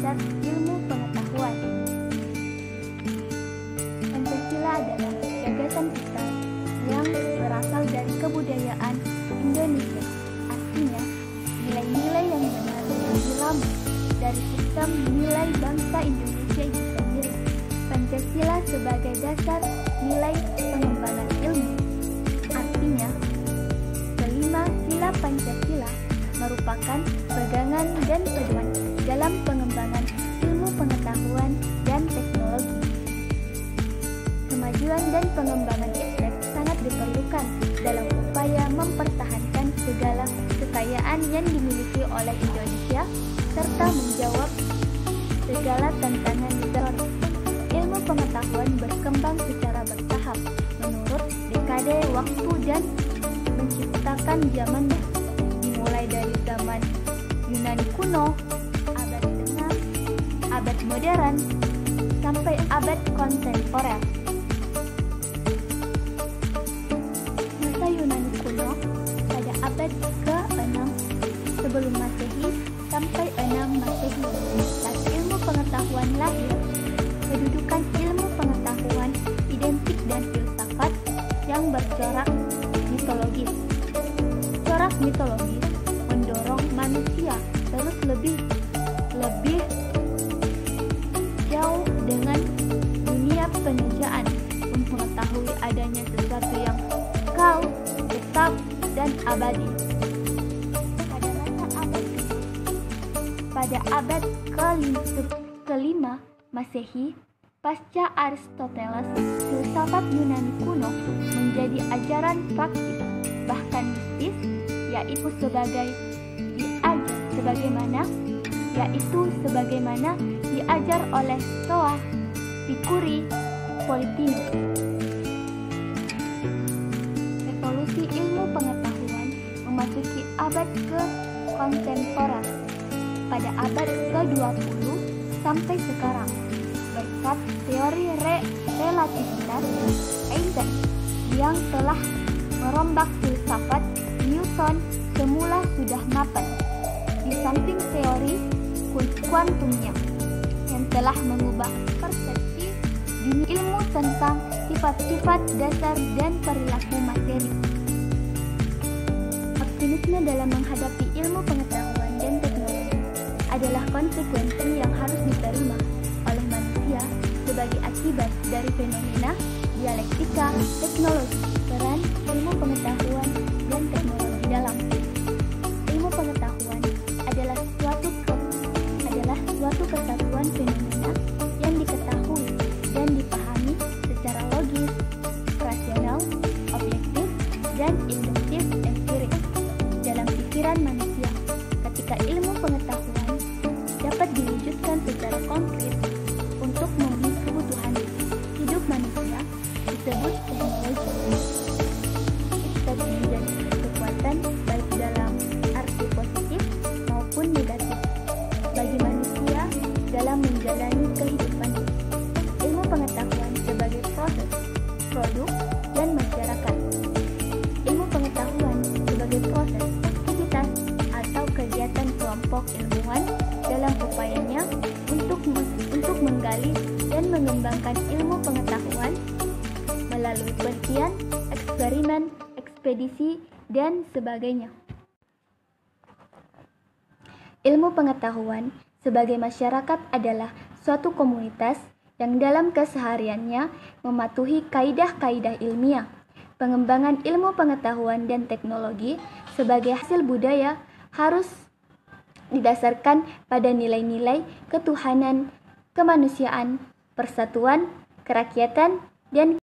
dasar ilmu pengetahuan. Pancasila adalah gagasan kita yang berasal dari kebudayaan Indonesia. Artinya, nilai-nilai yang benar dilamu dari sistem nilai bangsa Indonesia itu sendiri. Pancasila sebagai dasar nilai pengembangan ilmu. Artinya, kelima sila Pancasila merupakan pegangan dan pedoman dalam pengembangan ilmu pengetahuan dan teknologi. Kemajuan dan pengembangan iptek sangat diperlukan dalam upaya mempertahankan segala kekayaan yang dimiliki oleh Indonesia serta menjawab segala tantangan historis. Ilmu pengetahuan berkembang secara bertahap menurut dekade waktu dan menciptakan zaman dimulai dari zaman Yunani kuno, abad tengah, abad modern, sampai abad kontemporer. Masa Yunani kuno pada abad ke-6 sebelum Masehi sampai 6 Masehi. Saat ilmu pengetahuan lahir, kedudukan ilmu pengetahuan identik dan filsafat yang bercorak mitologis. Corak mitologis mendorong manusia terus lebih jauh dengan dunia penejaan, mengetahui adanya sesuatu yang kekal, tetap, dan abadi. Pada abad ke-5 Masehi, pasca Aristoteles, filsafat Yunani kuno menjadi ajaran praktis, bahkan mistis, yaitu sebagaimana diajar oleh Stoa, Pikuri, Plotinus. Revolusi ilmu pengetahuan memasuki abad ke-kontemporer pada abad ke-20 sampai sekarang berkat teori relativitas Einstein yang telah merombak filsafat Newton semula sudah mapan, di samping teori kuantumnya yang telah mengubah persepsi dunia ilmu tentang sifat-sifat dasar dan perilaku materi. Optimisme dalam menghadapi ilmu pengetahuan dan teknologi adalah konsekuensi yang harus diterima oleh manusia sebagai akibat dari fenomena dialektika teknologi. Peran ilmu pengetahuan dan teknologi dalam ilmu pengetahuan adalah suatu kesatuan fenomena yang diketahui dan dipahami secara logis, rasional, objektif, dan induktif empirik dalam pikiran manusia. Ketika ilmu pengetahuan dapat diwujudkan secara konkret untuk memenuhi kebutuhan hidup manusia, disebut teknologi. Itu menjadi kekuatan baik dalam arti positif maupun negatif bagi manusia dalam menjalani kehidupan. Ilmu pengetahuan sebagai proses, produk, dan masyarakat. Ilmu pengetahuan sebagai proses, aktivitas, atau kegiatan kelompok ilmuwan dalam upayanya untuk menggali dan mengembangkan ilmu pengetahuan melalui penelitian, eksperimen, ekspedisi, dan sebagainya. Ilmu pengetahuan sebagai masyarakat adalah suatu komunitas yang dalam kesehariannya mematuhi kaidah-kaidah ilmiah. Pengembangan ilmu pengetahuan dan teknologi sebagai hasil budaya harus didasarkan pada nilai-nilai ketuhanan, kemanusiaan, persatuan, kerakyatan, dan